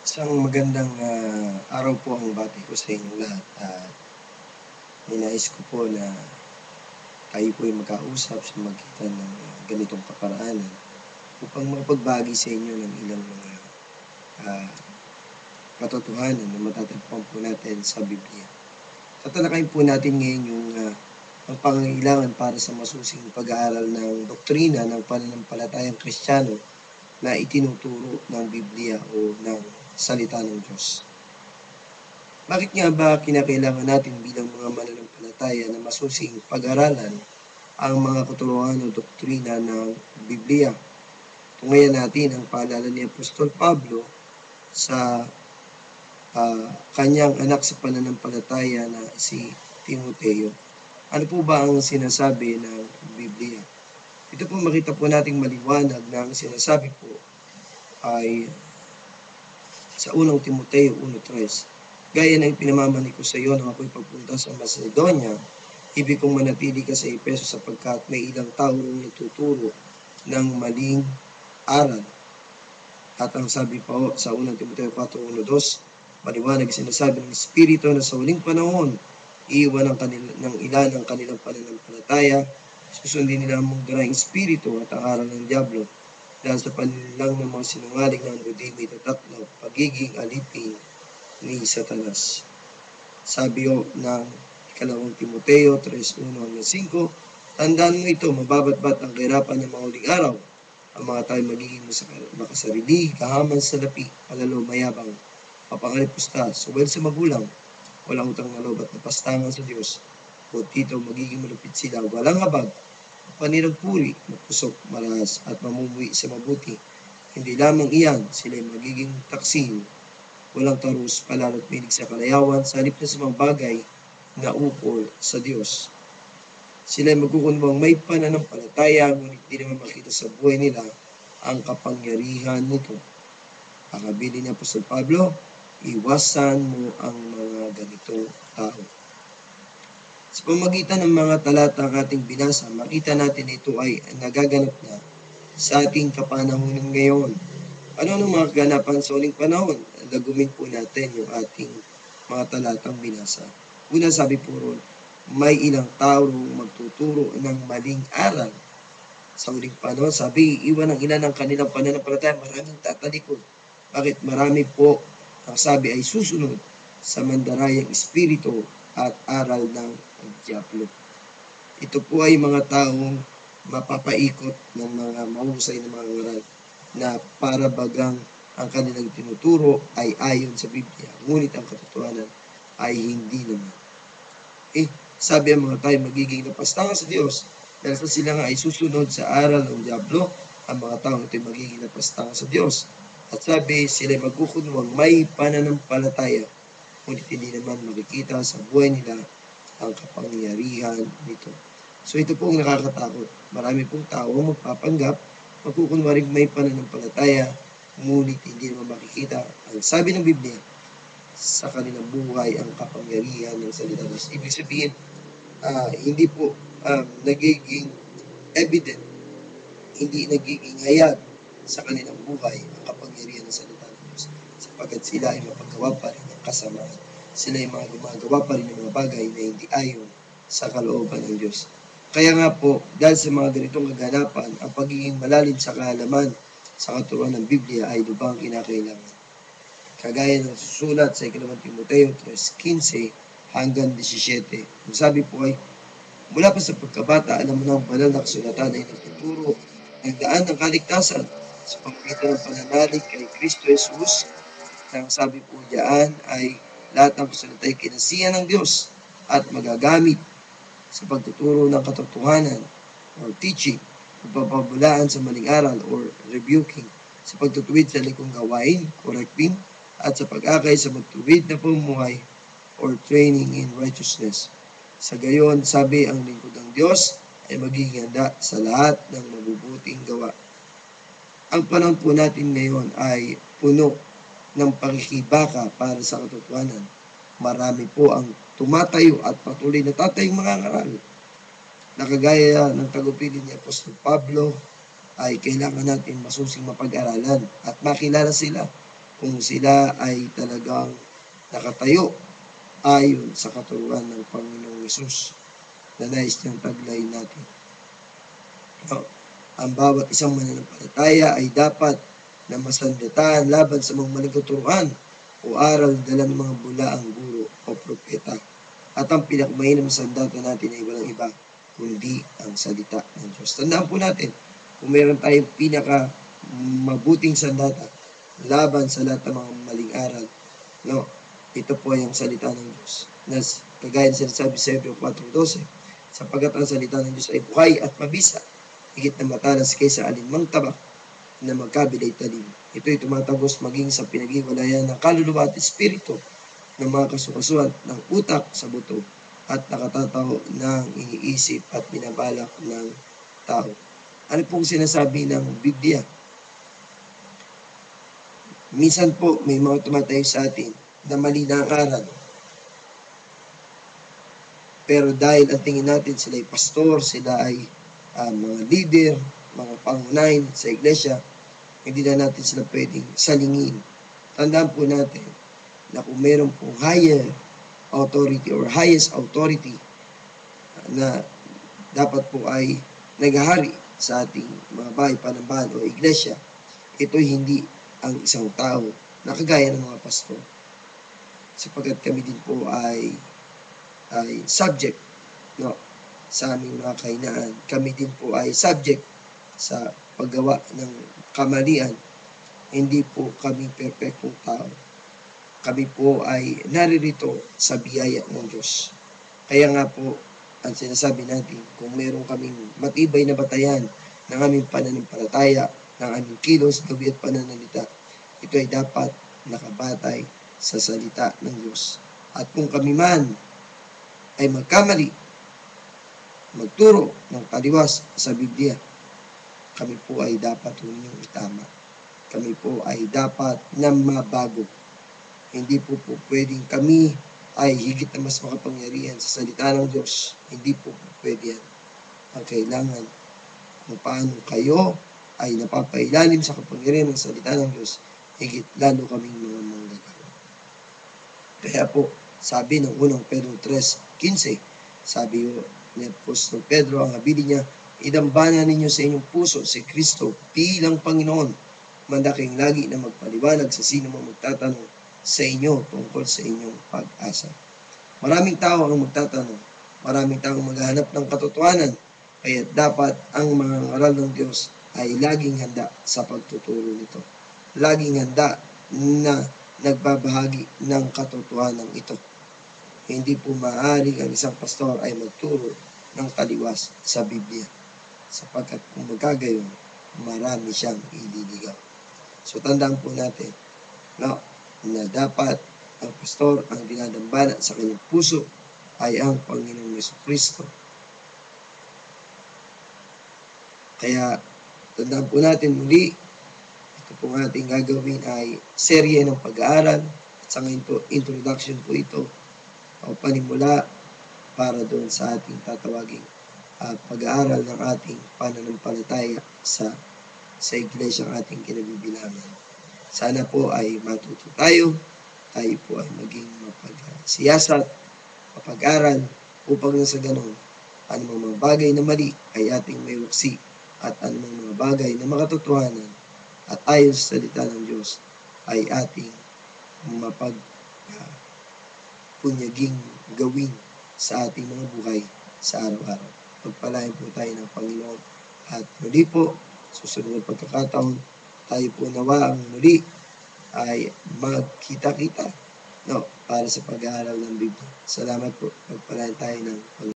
Isang magandang araw po ang bati ko sa inyong lahat at ninais ko po na tayo po ay magkausap sa magitan ng ganitong kaparaanan upang mapagbagi sa inyo ng ilang mga ah, katotohanan na matatagpuan po natin sa Biblia. Tatalakayin po natin ngayon yung ang pangangailangan para sa masusing pag-aaral ng doktrina ng pananampalatayang Kristiyano na itinuturo ng Biblia o ng salita ng Diyos. Bakit nga ba kinakailangan natin bilang mga mananampalataya na masusing pag-aralan ang mga katuruan o doktrina ng Biblia? Tungayan natin ang paalala ni Apostol Pablo sa kanyang anak sa pananampalataya na si Timoteo. Ano po ba ang sinasabi ng Biblia? Ito po makita po nating maliwanag na ang sinasabi po ay sa unang Timoteo 1:3. Gaya ng pinamamani ko sa iyo nang ako'y pagpunta sa Macedonia, ibig kong manatili ka sa Efeso sapagkat may ilang tao ring nagtuturo ng maling aral. At ang sabi pa sa unang Timoteo 4:1-2, maliwanag sinasabi ng Espiritu na sa huling panahon, iiwan ng ilan ang kanilang pananampalataya, susundin nila ang munggarang espiritu at ang aral ng Diablo, dahil sa panilang ng mga sinungaling ng hindi may tatak na pagiging alipin ni Satanas. Sabi o ng ikalawang Timoteo 3:1-5, tandaan mo ito, mababatbat ang kahirapan ng mga huling araw. Ang mga tayo magiging makasarili, kahaman sa lapi, palalo, mayabang, papangalipustas, suwel sa magulang, walang utang na loob at napastangan sa Diyos. O dito magiging malupit sila, walang habag, panirang puri, mapusok, malas, at mamumuwi sa mabuti. Hindi lamang iyan, sila magiging taksin, walang tarus, palalo't milig sa kalayawan, sa halip na sa mga bagay na ukol sa Diyos. Sila magkukunwang may pananampalataya, ngunit di naman makita sa buhay nila ang kapangyarihan nito. Ang habilin ni Apostol Pablo, iwasan mo ang mga ganitong tao. Sa pamagitan ng mga talata ang ating binasa, makita natin ito ay nagaganap na sa ating kapanahonan ngayon. Ano ang mga kaganapan sa uling panahon? Lagumin po natin yung ating mga talatang binasa. Una, sabi po ron, may ilang tao magtuturo ng maling aral. Sa uling panahon, sabi, iwan ng ilan ng kanilang pananampalataya, maraming tatalikod. Bakit? Marami po, ang sabi ay susunod sa mandarayang espiritu at aral ng Diablo. Ito po ay mga taong mapapaikot ng mga mahusay na mga ngaral na para bagang ang kanilang tinuturo ay ayon sa Biblia, ngunit ang katotohanan ay hindi naman. Sabi ang mga tayo magiging napastangan sa Diyos dahil sa sila nga ay susunod sa aral ng Diablo, ang mga tao ito magiging napastangan sa Diyos. At sabi, sila magkukunwang may pananampalataya, ngunit hindi naman makikita sa buhay nila ang kapangyarihan nito. So ito po ang nakakatakot. Marami pong tao magpapanggap, magkukunwaring may pananampalataya, ngunit hindi naman makikita ang sabi ng Biblia sa kanilang buhay ang kapangyarihan ng salita ng Diyos. Ibig sabihin, hindi po nagiging evident, hindi nagiging hayag sa kanilang buhay ang kapangyarihan ng salita ng Diyos, sapagkat sila ay mapagawa pa rin ng kasamaan. Sila ay mga gumagawa pa rin ng mga bagay na hindi ayon sa kalooban ng Diyos. Kaya nga po, dahil sa mga ganitong kaganapan, ang pagiging malalim sa kaalaman sa katuruan ng Biblia ay lubhang kinakailangan. Kagaya ng susulat sa ikalawang Timoteo 3:15 hanggang 17. Ang sabi po ay, mula pa sa pagkabata, alam mo na ang banal na kasulatan ay nagtuturo ng daan ng kaligtasan sa pamagitan ng pananalig kay Kristo Jesus. Ang sabi po diyan ay lahat ng kasulatan ay kinasiya ng Diyos at magagamit sa pagtuturo ng katotohanan or teaching, pagpapabulaan sa maling aral or rebuking, sa pagtutuwid sa likong gawain, correcting, at sa pag-akay sa magtuwid na pamumuhay or training in righteousness. Sa gayon, sabi ang lingkod ng Diyos ay magiging handa sa lahat ng mabubuting gawa. Ang panahon po natin ngayon ay puno ng pakikibaka para sa katotohanan. Marami po ang tumatayo at patuloy na tatayong mga ngaral. Nakagaya ng tagumpili ni Apostol Pablo, ay kailangan natin masusing mapag-aralan at makilala sila kung sila ay talagang nakatayo ayon sa katuruan ng Panginoong Hesus na nais niyang taglayin natin. No? Ang bawat isang mananampalataya ay dapat na masandatan laban sa mga maling katuruan o aral dala ng mga bulaang guro o propeta. At ang pinakamainam na sandata natin ay walang iba kundi ang salita ng Diyos. Tandaan po natin, kung meron tayong pinaka mabuting sandata laban sa lahat ng mga maling aral, no, ito po ay ang salita ng Diyos. Kagaya na sinasabi sa Hebreo 4:12, sapagkat ang salita ng Diyos ay buhay at mabisa, higit na matalas kaysa alinmang tabak na magkabilay talim. Ito'y tumatagos maging sa pinaghiwalayan ng kaluluwa at espiritu ng mga kasukasuan ng utak sa buto at nakatataho ng iniisip at binabalak ng tao. Ano pong sinasabi ng Biblia? Minsan po may mga tumatayo sa atin na mali na ang aral. Pero dahil ang tingin natin sila ay pastor, sila ay mga leader, mga pangunahin sa iglesia, hindi na natin sila pwedeng salingin. Tandaan po natin na kung meron pong higher authority or highest authority na dapat po ay naghahari sa ating mga bahay, panambahan o iglesia, ito'y hindi ang isang tao na kagaya ng mga pastor. Sapagkat kami din po ay subject, no, sa aming mga kahinaan. Kami din po ay subject sa paggawa ng kamalian. Hindi po kami perfectong tao. Kami po ay naririto sa biyaya ng Diyos. Kaya nga po, ang sinasabi natin, kung meron kaming matibay na batayan ng aming pananampalataya, ng aming kilos, gawi at pananalita, ito ay dapat nakabatay sa salita ng Diyos. At kung kami man ay magkamali, magturo ng taliwas sa Biblia, kami po ay dapat huminyong itama. Kami po ay dapat na mabago. Hindi po pwedeng kami ay higit na mas makapangyarihan sa salita ng Diyos. Hindi po pwede yan. Ang kailangan kung paano kayo ay napapailalim sa kapangyarihan ng salita ng Diyos, higit lalo kaming mga manggagawa. Kaya po, sabi ng unang Pedro 3:15, sabi ni Apostol Pedro, ang habili niya, idambana ninyo sa inyong puso si Kristo bilang Panginoon, mandaking lagi na magpaliwanag sa sino mang magtatanong sa inyo tungkol sa inyong pag-asa. Maraming tao ang magtatanong, maraming tao ang maghahanap ng katotohanan, kaya dapat ang mga ngaral ng Diyos ay laging handa sa pagtuturo nito. Laging handa na nagbabahagi ng katotohanan ito. Hindi po maaaring ang isang pastor ay magturo ng taliwas sa Biblia, sapagkat kung magkagayon, marami siyang ililigaw. So tandaan po natin, no, na dapat ang pastor ang dinadambana sa kanyang puso ay ang Panginoong Jesucristo. Kaya tandaan po natin muli, ito pong ating gagawin ay serye ng pag-aaral. At sa ngayon po, introduction po ito o panimula para doon sa ating tatawaging pag-aaral ng ating pananampalataya sa iglesia ang ating kinabibilangan. Sana po ay matuto tayo po ay maging mapagsiyasat, mapag-aral, upang sa ganon, anumang mga bagay na mali ay ating may waksi at anumang mga bagay na makatotohanan at ayon sa salita ng Diyos ay ating punyaging gawin sa ating mga buhay sa araw-araw. Pagpalain po tayo ng Panginoon. At muli po, susunod na pagkakataon, tayo po nawa ang muli ay magkita-kita, no, para sa pag-aaral ng Biblia. Salamat po. Pagpalain tayo ng Panginoon.